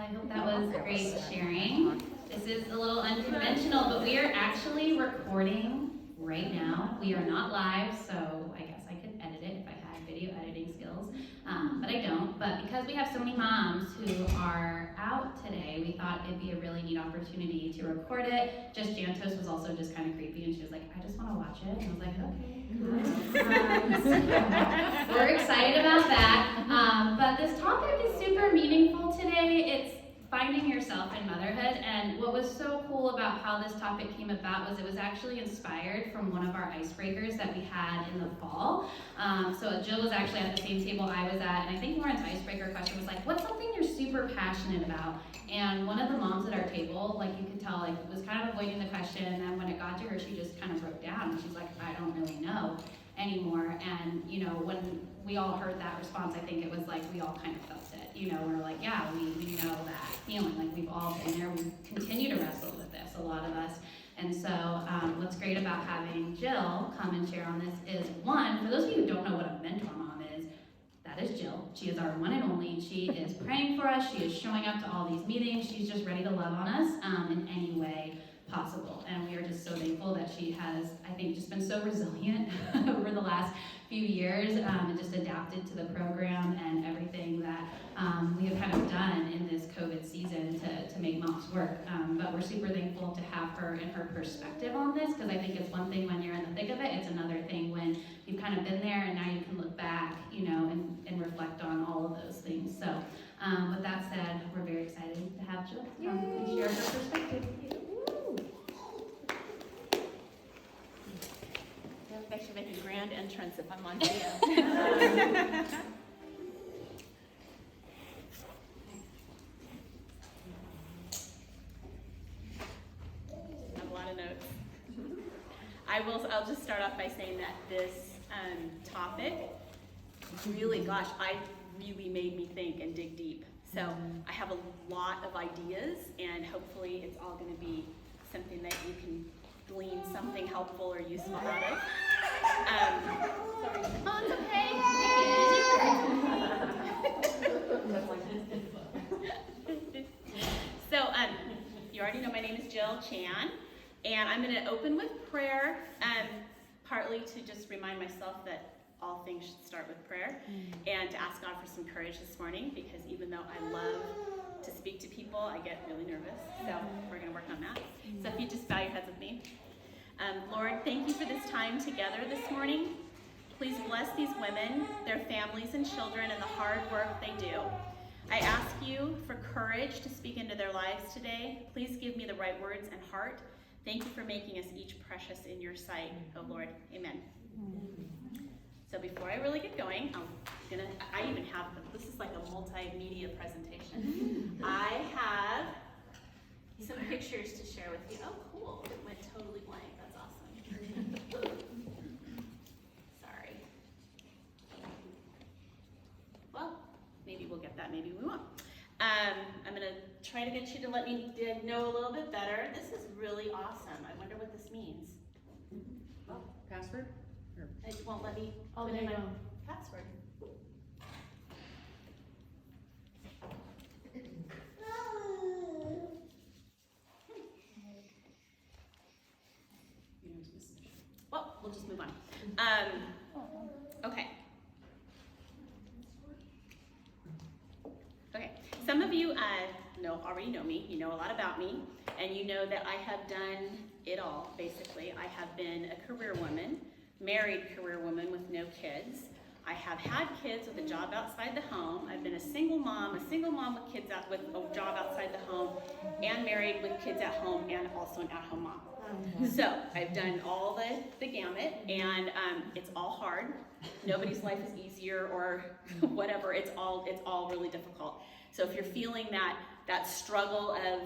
I hope that was great sharing. This is a little unconventional, but we are actually recording right now. We are not live, so I guess I could edit it if I had video editing skills, but I don't. But because we have so many moms who are out today, we thought it'd be a really neat opportunity to record it. Just Jantos was also just kind of creepy, and she was like, I just want to watch it. And I was like, okay. We're excited about that. But this topic is super meaningful today. It's finding yourself in motherhood, and what was so cool about how this topic came about was it was actually inspired from one of our icebreakers that we had in the fall. So Jill was actually at the same table I was at, and I think Lauren's icebreaker question was like, what's something you're super passionate about? And one of the moms at our table, like you could tell, like was kind of avoiding the question, and then when it got to her, she just kind of broke down, and she's like, I don't really know anymore. And you know, when we all heard that response, I think it was like we all kind of felt it. You know, we're like, yeah, we know that feeling. Like we've all been there. We continue to wrestle with this, a lot of us. And so what's great about having Jill come and share on this is, one, for those of you who don't know what a mentor mom is, that is Jill. She is our one and only. She is praying for us. She is showing up to all these meetings. She's just ready to love on us in any way possible. And we are just so thankful that she has, I think, just been so resilient over the last few years and just adapted to the program and everything that we have kind of done in this COVID season to make moms work. But we're super thankful to have her and her perspective on this, because I think it's one thing when you're in the thick of it, it's another thing when you've kind of been there and now you can look back, you know, and reflect on all of those things. So with that said, we're very excited to have Jill come and share her perspective. I should make a grand entrance if I'm on video. I have a lot of notes. I'll just start off by saying that this topic really, really made me think and dig deep. So I have a lot of ideas, and hopefully it's all going to be something that you can glean something helpful or useful out of. Sorry. Oh, it's okay. So, you already know my name is Jill Chan, and I'm going to open with prayer, partly to just remind myself that all things should start with prayer, and to ask God for some courage this morning, because even though I love to speak to people, I get really nervous, so we're going to work on that. So if you just bow your heads with me. Lord, thank you for this time together this morning. Please bless these women, their families and children, and the hard work they do. I ask you for courage to speak into their lives today. Please give me the right words and heart. Thank you for making us each precious in your sight, oh Lord. Amen. So before I really get going, I even have, this is like a multimedia presentation. I have some pictures to share with you. Oh, cool. It went totally blank. That's awesome. Sorry. Well, maybe we'll get that, maybe we won't. I'm going to try to get you to let me know a little bit better. This is really awesome. I wonder what this means. Oh, password? It won't let me put in my password. Well, we'll just move on. Okay. Okay. Some of you already know me. You know a lot about me, and you know that I have done it all. Basically, I have been a career woman, married career woman with no kids. I have had kids with a job outside the home. I've been a single mom with kids with a job outside the home, and married with kids at home, and also an at-home mom. So I've done all the gamut, and it's all hard. Nobody's life is easier or whatever. It's all really difficult. So if you're feeling that struggle of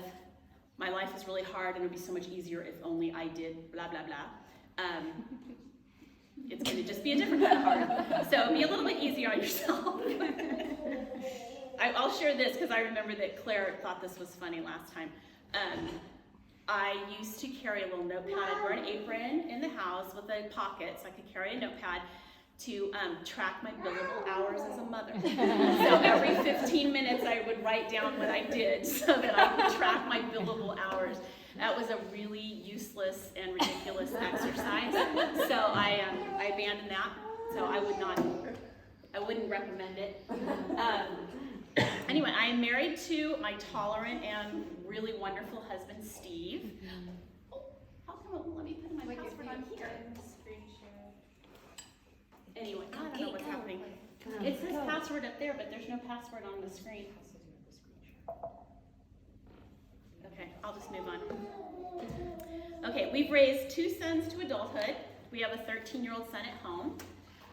my life is really hard and it would be so much easier if only I did blah blah blah, it's going to just be a different kind of hard. So be a little bit easier on yourself. I'll share this because I remember that Claire thought this was funny last time. I used to carry a little notepad. I'd wear an apron in the house with a pocket so I could carry a notepad to track my billable hours as a mother. So every 15 minutes I would write down what I did so that I could track my billable hours. That was a really useless and ridiculous exercise. So I abandoned that. So I wouldn't recommend it. Anyway, I am married to my tolerant and really wonderful husband, Steve. Oh, how come it won't let me put my password on here? Anyway, I don't know what's happening. It says password up there, but there's no password on the screen. Okay, I'll just move on. Okay, we've raised 2 sons to adulthood. We have a 13-year-old son at home.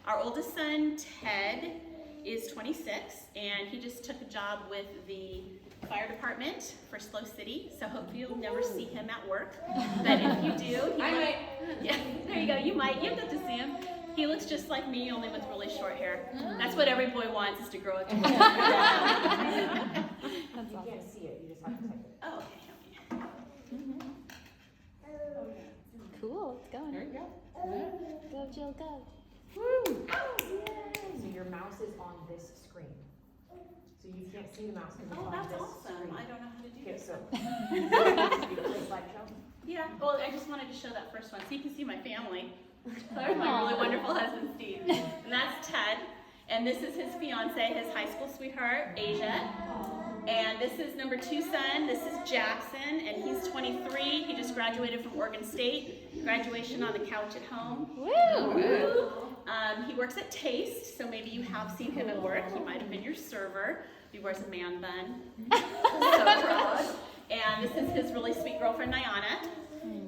Our oldest son, Ted, is 26, and he just took a job with the fire department for SLO City, so hopefully you'll never see him at work. But if you do, I might. Yeah, there you go. You might. You get to see him. He looks just like me, only with really short hair. That's what every boy wants, is to grow up. You can't see it, you just have to type it. Oh, okay. Cool, it's going. There you go. Go, Jill, go. Woo! So your mouse is on this screen. So you can't see the mouse because it's Oh, on that's this awesome. screen. I don't know how to do Okay, this. so you do a slideshow? Yeah, well, I just wanted to show that first one so you can see my family. There's my really wonderful husband, Steve. And that's Ted. And this is his fiance, his high school sweetheart, Asia. And this is number 2 son. This is Jackson, and he's 23. He just graduated from Oregon State. Graduation on the couch at home. Woo! He works at Taste, so maybe you have seen him at work. He might have been your server. He wears a man bun. So proud. And this is his really sweet girlfriend, Nyana.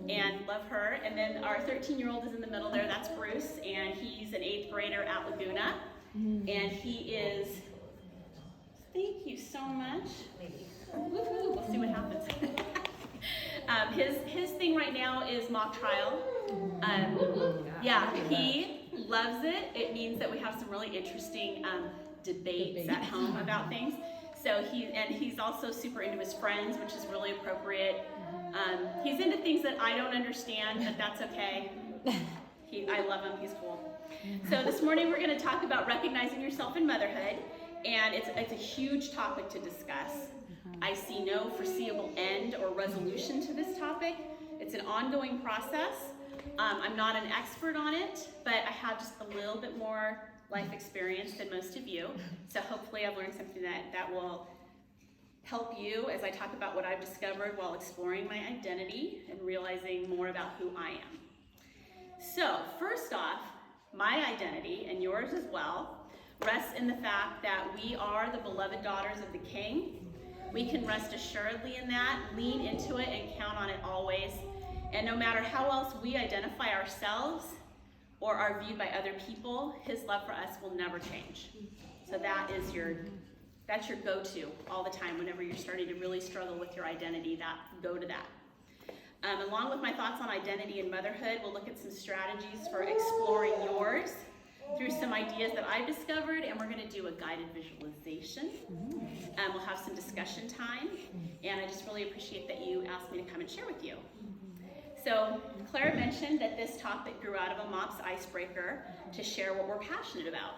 And love her. And then our 13-year-old is in the middle there. That's Bruce, and he's an 8th grader at Laguna. And he is, thank you so much. Woohoo, we'll see what happens. His thing right now is mock trial. Yeah, he loves it. It means that we have some really interesting debates at home about things. So he's also super into his friends, which is really appropriate. He's into things that I don't understand, but that's okay. I love him, he's cool. So this morning we're going to talk about recognizing yourself in motherhood, and it's a huge topic to discuss. I see no foreseeable end or resolution to this topic. It's an ongoing process. I'm not an expert on it, but I have just a little bit more life experience than most of you. So hopefully I've learned something that will help you as I talk about what I've discovered while exploring my identity and realizing more about who I am. So first off, my identity, and yours as well, rests in the fact that we are the beloved daughters of the King. We can rest assuredly in that, lean into it, and count on it always. And no matter how else we identify ourselves or are viewed by other people, his love for us will never change. So that's your go-to all the time. Whenever you're starting to really struggle with your identity, go to that. Along with my thoughts on identity and motherhood, we'll look at some strategies for exploring yours through some ideas that I've discovered, and we're going to do a guided visualization. We'll have some discussion time, and I just really appreciate that you asked me to come and share with you. So Claire mentioned that this topic grew out of a MOPS icebreaker to share what we're passionate about.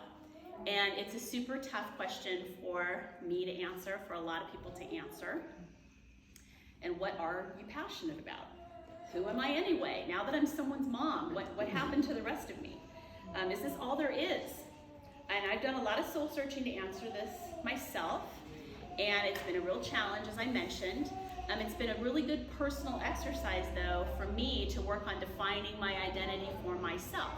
And it's a super tough question for me to answer, for a lot of people to answer. And what are you passionate about? Who am I anyway? Now that I'm someone's mom, what happened to the rest of me? Is this all there is? And I've done a lot of soul searching to answer this myself, and it's been a real challenge, as I mentioned. It's been a really good personal exercise, though, for me to work on defining my identity for myself,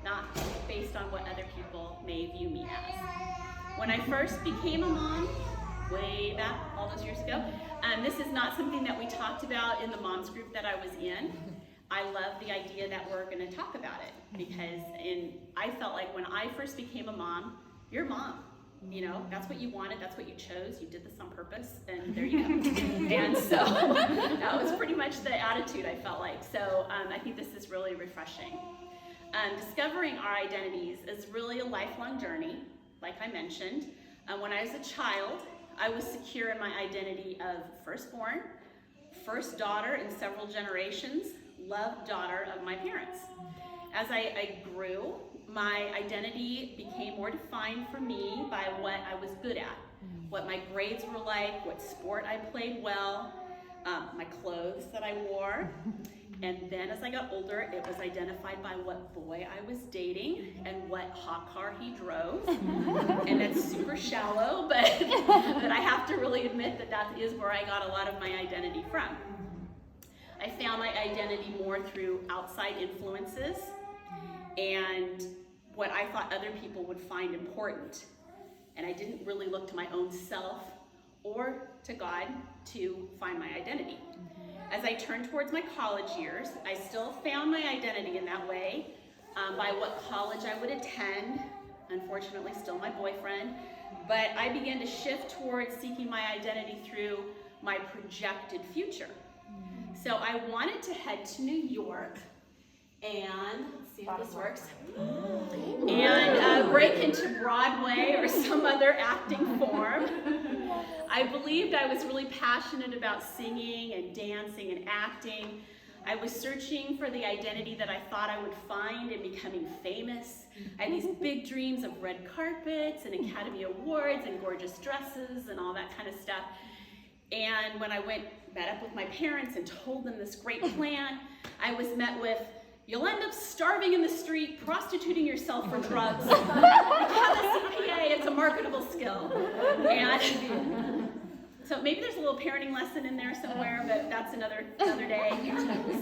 not based on what other people may view me as. When I first became a mom, way back, all those years ago, this is not something that we talked about in the moms group that I was in. I love the idea that we're going to talk about it, because I felt like when I first became a mom, you're a mom. You know, that's what you wanted, that's what you chose, you did this on purpose, and there you go. And so that was pretty much the attitude I felt like. So I think this is really refreshing. Discovering our identities is really a lifelong journey, like I mentioned. When I was a child, I was secure in my identity of firstborn, first daughter in several generations, loved daughter of my parents. As I grew, my identity became more defined for me by what I was good at, what my grades were like, what sport I played well, my clothes that I wore. And then as I got older, it was identified by what boy I was dating and what hot car he drove. And that's super shallow, but I have to really admit that that is where I got a lot of my identity from. I found my identity more through outside influences and what I thought other people would find important. And I didn't really look to my own self or to God to find my identity. As I turned towards my college years, I still found my identity in that way by what college I would attend, unfortunately still my boyfriend, but I began to shift towards seeking my identity through my projected future. So I wanted to head to New York and, let's see if this works, and break into Broadway or some other acting form. I believed I was really passionate about singing and dancing and acting. I was searching for the identity that I thought I would find in becoming famous. I had these big dreams of red carpets and Academy Awards and gorgeous dresses and all that kind of stuff. And when I met up with my parents and told them this great plan, I was met with, "You'll end up starving in the street, prostituting yourself for drugs. You have a CPA, it's a marketable skill." And so maybe there's a little parenting lesson in there somewhere, but that's another day.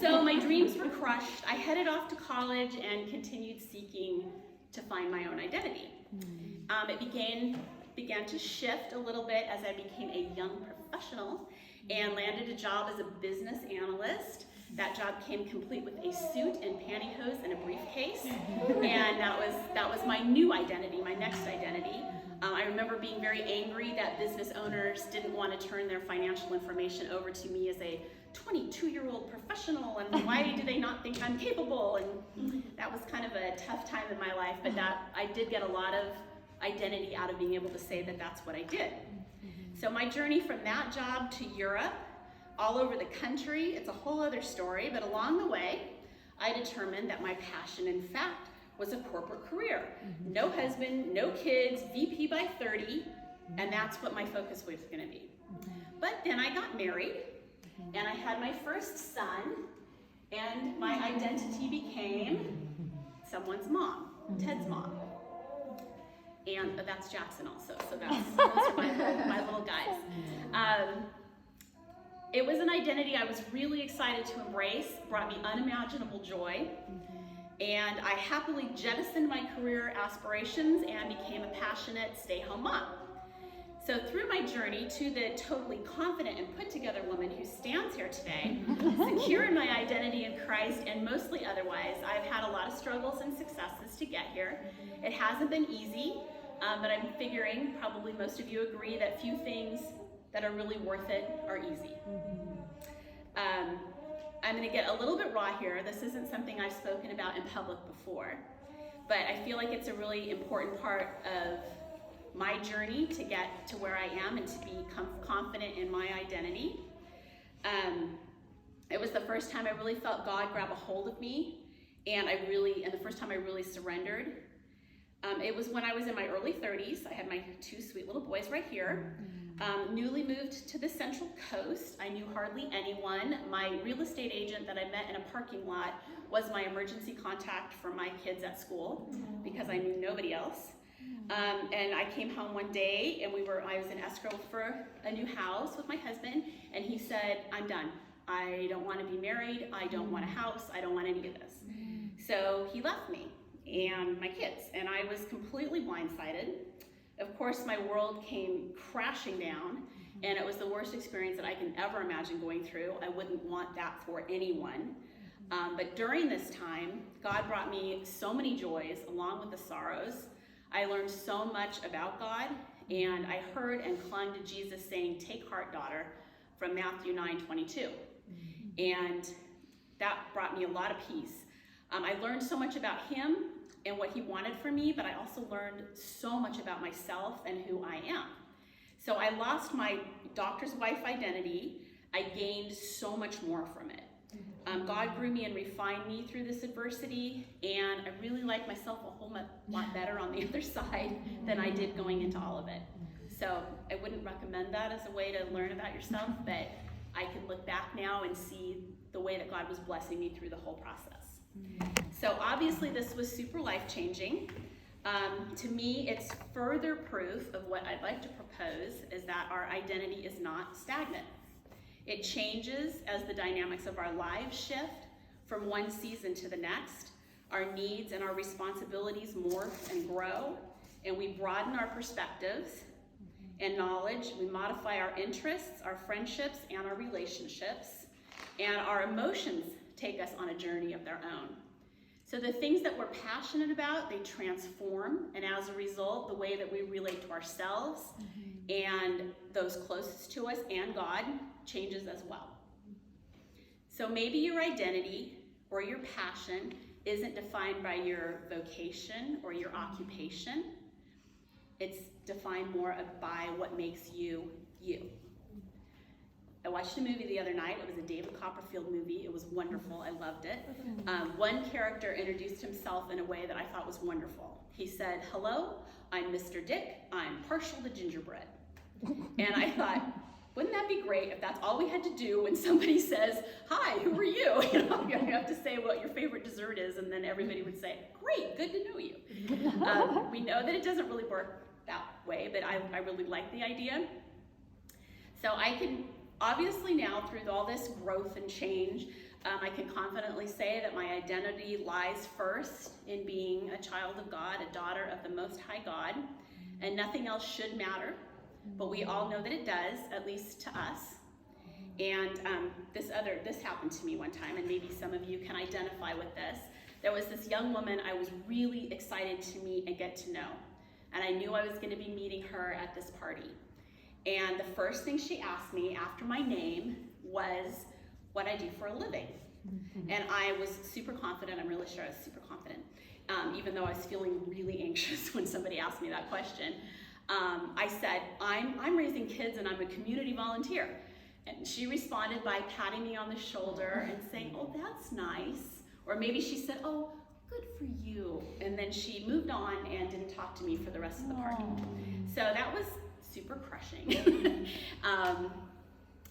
So my dreams were crushed. I headed off to college and continued seeking to find my own identity. It began to shift a little bit as I became a young professional and landed a job as a business analyst. That job came complete with a suit and pantyhose and a briefcase, and that was my new identity, my next identity. I remember being very angry that business owners didn't want to turn their financial information over to me as a 22-year-old professional, and why do they not think I'm capable? And that was kind of a tough time in my life, but I did get a lot of identity out of being able to say that that's what I did. So my journey from that job to Europe, all over the country, it's a whole other story, but along the way, I determined that my passion, in fact, was a corporate career. No husband, no kids, VP by 30, and that's what my focus was gonna be. But then I got married, and I had my first son, and my identity became someone's mom, Ted's mom. And that's Jackson also, so those are my little guys. It was an identity I was really excited to embrace, brought me unimaginable joy, and I happily jettisoned my career aspirations and became a passionate stay-home mom. So through my journey to the totally confident and put-together woman who stands here today, secure in my identity in Christ and mostly otherwise, I've had a lot of struggles and successes to get here. It hasn't been easy, but I'm figuring probably most of you agree that few things that are really worth it are easy. I'm gonna get a little bit raw here. This isn't something I've spoken about in public before, but I feel like it's a really important part of my journey to get to where I am and to become confident in my identity. It was the first time I really felt God grab a hold of me, and the first time I really surrendered. It was when I was in my early 30s. I had my two sweet little boys right here. Newly moved to the Central Coast. I knew hardly anyone. My real estate agent that I met in a parking lot was my emergency contact for my kids at school because I knew nobody else. And I came home one day and I was in escrow for a new house with my husband, and he said, "I'm done. I don't want to be married. I don't want a house. I don't want any of this." So he left me and my kids, and I was completely blindsided. Of course, my world came crashing down, and it was the worst experience that I can ever imagine going through. I wouldn't want that for anyone. But during this time, God brought me so many joys along with the sorrows. I learned so much about God, and I heard and clung to Jesus saying, "Take heart, daughter," from Matthew 9:22. And that brought me a lot of peace. I learned so much about him and what he wanted for me, but I also learned so much about myself and who I am. So I lost my doctor's wife identity. I gained so much more from it. God grew me and refined me through this adversity, and I really like myself a whole lot better on the other side than I did going into all of it. So I wouldn't recommend that as a way to learn about yourself, but I can look back now and see the way that God was blessing me through the whole process. So obviously this was super life-changing. To me, it's further proof of what I'd like to propose is that our identity is not stagnant. It changes as the dynamics of our lives shift from one season to the next. Our needs and our responsibilities morph and grow, and we broaden our perspectives and knowledge. We modify our interests, our friendships, and our relationships, and our emotions take us on a journey of their own. So the things that we're passionate about, they transform, and as a result, the way that we relate to ourselves and those closest to us and God changes as well. So maybe your identity or your passion isn't defined by your vocation or your occupation. It's defined more by what makes you, you. I watched a movie the other night. It was a David Copperfield movie. It was wonderful. I loved it. One character introduced himself in a way that I thought was wonderful. He said, "Hello, I'm Mr. Dick. I'm partial to gingerbread." And I thought, wouldn't that be great if that's all we had to do when somebody says, "Hi, who are you?" You know, you have to say what your favorite dessert is, and then everybody would say, "Great, good to know you." We know that it doesn't really work that way, but I really like the idea. So I can obviously now, through all this growth and change, I can confidently say that my identity lies first in being a child of God, a daughter of the Most High God, and nothing else should matter. But we all know that it does, at least to us. And this happened to me one time, and maybe some of you can identify with this. There was this young woman I was really excited to meet and get to know. And I knew I was going to be meeting her at this party. And the first thing she asked me after my name was what I do for a living. And I was super confident. I'm really sure I was super confident, even though I was feeling really anxious when somebody asked me that question. I said, I'm raising kids and I'm a community volunteer. And she responded by patting me on the shoulder and saying, "Oh, that's nice." Or maybe she said, "Oh, good for you." And then she moved on and didn't talk to me for the rest of the party. So that was super crushing.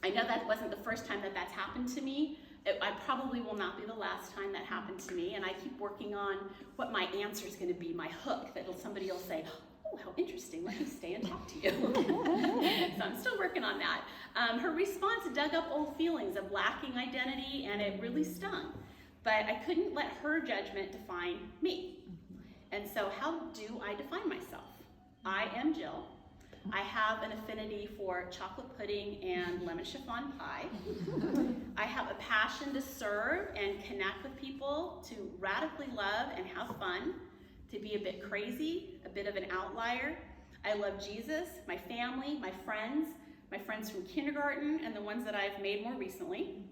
I know that wasn't the first time that that's happened to me. I probably will not be the last time that happened to me, and I keep working on what my answer is going to be, my hook, that somebody will say, "Oh, how interesting, let me stay and talk to you." So I'm still working on that. Her response dug up old feelings of lacking identity, and it really stung. But I couldn't let her judgment define me. And so how do I define myself? I am Jill. I have an affinity for chocolate pudding and lemon chiffon pie. I have a passion to serve and connect with people, to radically love and have fun, to be a bit crazy, a bit of an outlier. I love Jesus, my family, my friends from kindergarten and the ones that I've made more recently.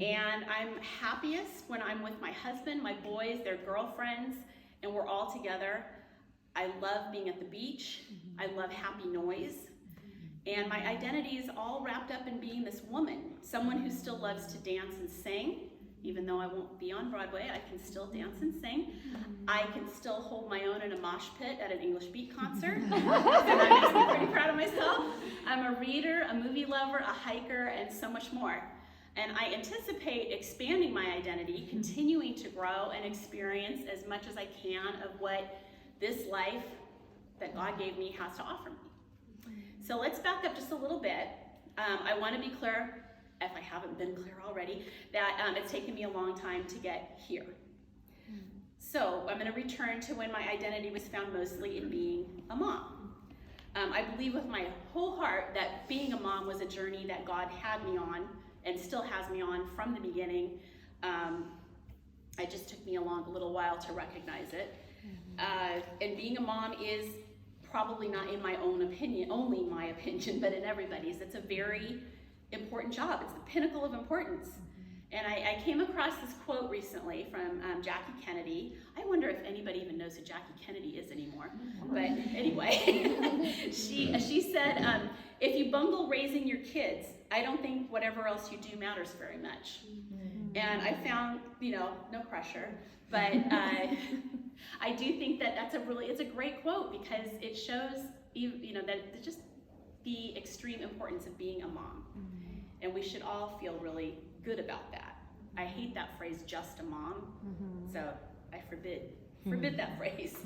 And I'm happiest when I'm with my husband, my boys, their girlfriends, and we're all together. I love being at the beach. I love happy noise. And my identity is all wrapped up in being this woman, someone who still loves to dance and sing. Even though I won't be on Broadway, I can still dance and sing. I can still hold my own in a mosh pit at an English beat concert. And that makes me pretty proud of myself. I'm a reader, a movie lover, a hiker, and so much more. And I anticipate expanding my identity, continuing to grow and experience as much as I can of what this life that God gave me has to offer me. So let's back up just a little bit. I want to be clear, if I haven't been clear already, that it's taken me a long time to get here. So I'm going to return to when my identity was found mostly in being a mom. I believe with my whole heart that being a mom was a journey that God had me on and still has me on from the beginning. It just took me a little while to recognize it. And being a mom is probably not in my own opinion, only my opinion, but in everybody's. It's a very important job. It's the pinnacle of importance. And I came across this quote recently from Jackie Kennedy. I wonder if anybody even knows who Jackie Kennedy is anymore. But anyway, she said, if you bungle raising your kids, I don't think whatever else you do matters very much. And I found, no pressure, but I do think that it's a great quote, because it shows, that just the extreme importance of being a mom. And we should all feel really good about that. I hate that phrase, just a mom, so I forbid that phrase.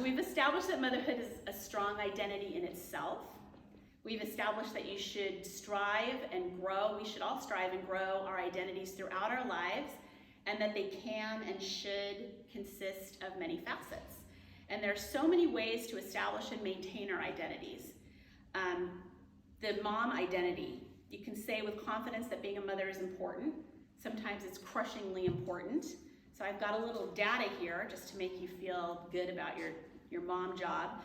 We've established that motherhood is a strong identity in itself. We've established that you should strive and grow. We should all strive and grow our identities throughout our lives, and that they can and should consist of many facets. And there are so many ways to establish and maintain our identities. The mom identity, you can say with confidence that being a mother is important. Sometimes it's crushingly important. So I've got a little data here just to make you feel good about your mom job.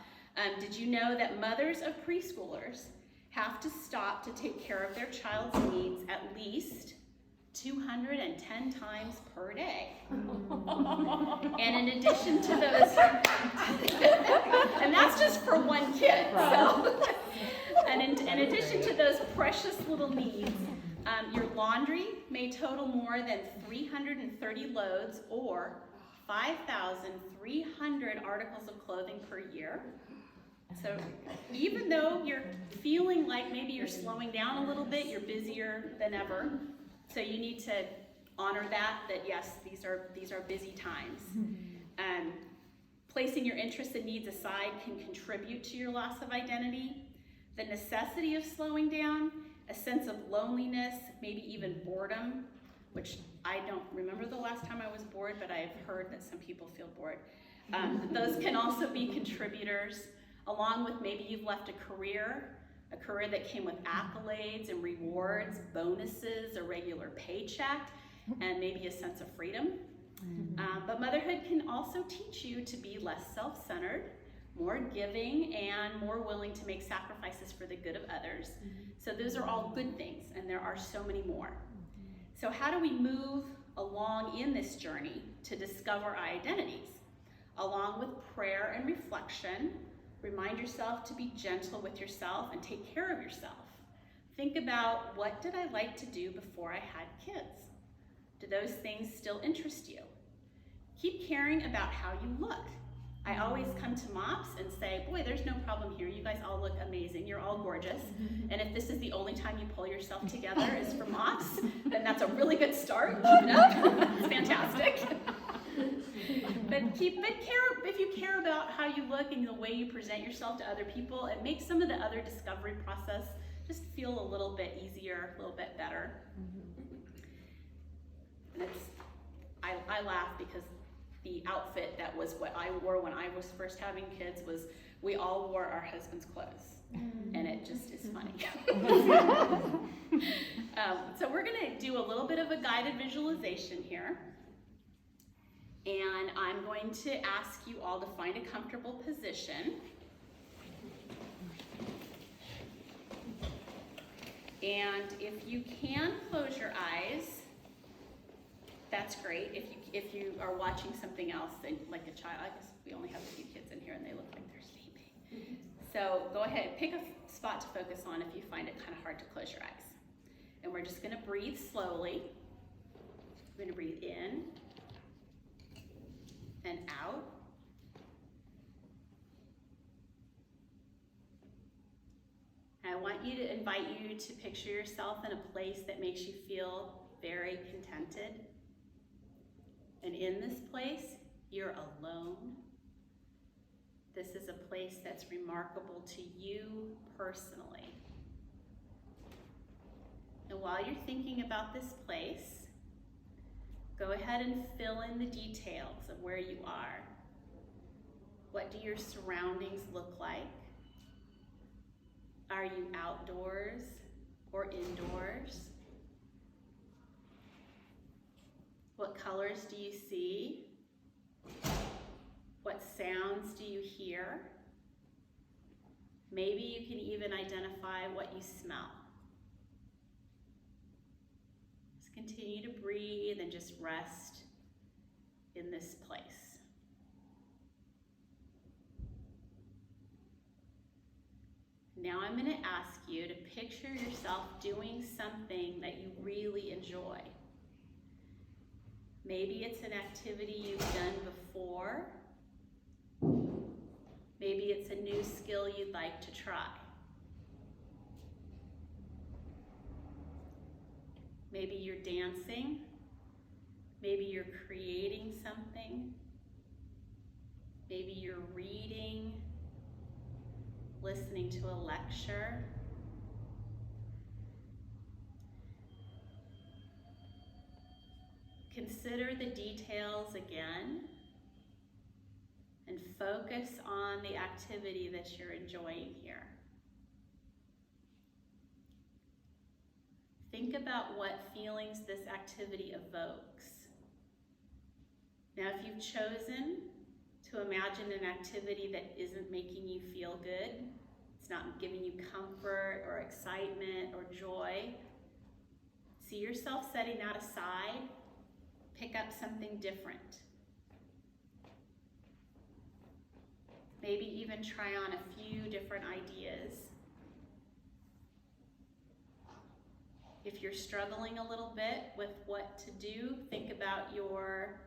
Did you know that mothers of preschoolers have to stop to take care of their child's needs at least 210 times per day? And in addition to those, and that's just for one kid. So, and in addition to those precious little needs, your laundry may total more than 330 loads, or 5,300 articles of clothing per year. So even though you're feeling like maybe you're slowing down a little bit, you're busier than ever. So you need to honor that yes, these are busy times. Placing your interests and needs aside can contribute to your loss of identity. The necessity of slowing down, a sense of loneliness, maybe even boredom, which I don't remember the last time I was bored, but I've heard that some people feel bored. Those can also be contributors, along with maybe you've left a career that came with accolades and rewards, bonuses, a regular paycheck, and maybe a sense of freedom. But motherhood can also teach you to be less self-centered, more giving, and more willing to make sacrifices for the good of others. So those are all good things, and there are so many more. So how do we move along in this journey to discover our identities? Along with prayer and reflection, remind yourself to be gentle with yourself and take care of yourself. Think about, what did I like to do before I had kids? Do those things still interest you? Keep caring about how you look. I always come to MOPS and say, boy, there's no problem here. You guys all look amazing. You're all gorgeous. And if this is the only time you pull yourself together is for MOPS, then that's a really good start. Keep it up. It's fantastic. But if you care about how you look and the way you present yourself to other people, it makes some of the other discovery process just feel a little bit easier, a little bit better. And I laugh because the outfit that was what I wore when I was first having kids was, we all wore our husband's clothes. And it just is funny. So we're gonna do a little bit of a guided visualization here. And I'm going to ask you all to find a comfortable position. And if you can close your eyes, that's great. If you are watching something else, and like a child, I guess we only have a few kids in here and they look like they're sleeping. So go ahead, pick a spot to focus on if you find it kind of hard to close your eyes. And we're just gonna breathe slowly. We're gonna breathe in and out. And I want you to invite you to picture yourself in a place that makes you feel very contented. And in this place, you're alone. This is a place that's remarkable to you personally. And while you're thinking about this place, go ahead and fill in the details of where you are. What do your surroundings look like? Are you outdoors or indoors? What colors do you see? What sounds do you hear? Maybe you can even identify what you smell. Just continue to breathe and just rest in this place. Now I'm going to ask you to picture yourself doing something that you really enjoy. Maybe it's an activity you've done before. Maybe it's a new skill you'd like to try. Maybe you're dancing. Maybe you're creating something. Maybe you're reading, listening to a lecture. Consider the details again and focus on the activity that you're enjoying here. Think about what feelings this activity evokes. Now, if you've chosen to imagine an activity that isn't making you feel good, it's not giving you comfort or excitement or joy, see yourself setting that aside. Pick up something different. Maybe even try on a few different ideas. If you're struggling a little bit with what to do, think about your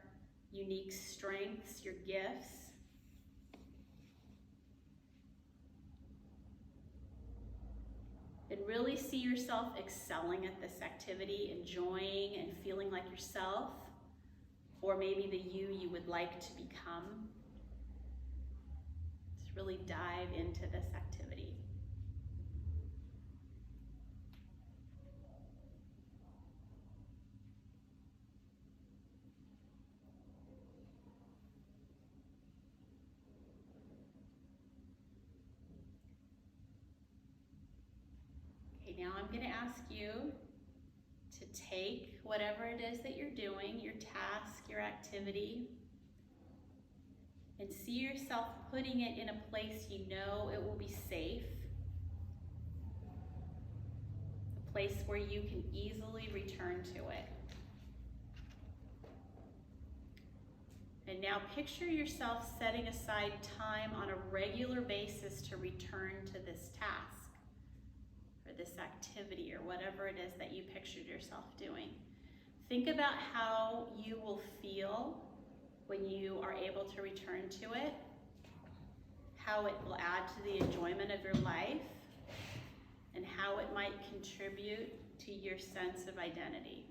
unique strengths, your gifts. And really see yourself excelling at this activity, enjoying and feeling like yourself, or maybe the you would like to become. Just really dive into this activity. Okay, now I'm going to ask you to take whatever it is that you're doing, your task, your activity, and see yourself putting it in a place you know it will be safe, a place where you can easily return to it. And now picture yourself setting aside time on a regular basis to return to this task, or this activity, or whatever it is that you pictured yourself doing. Think about how you will feel when you are able to return to it, how it will add to the enjoyment of your life, and how it might contribute to your sense of identity.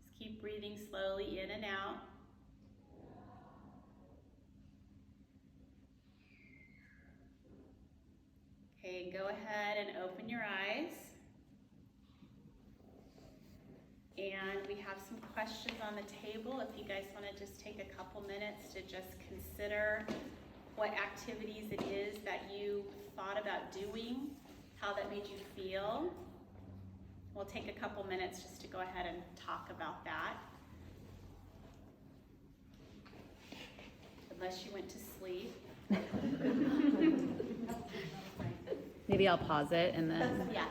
Just keep breathing slowly in and out. Okay, go ahead and open your eyes. And we have some questions on the table. If you guys want to just take a couple minutes to just consider what activities it is that you thought about doing, how that made you feel. We'll take a couple minutes just to go ahead and talk about that. Unless you went to sleep. Maybe I'll pause it and then. Yeah.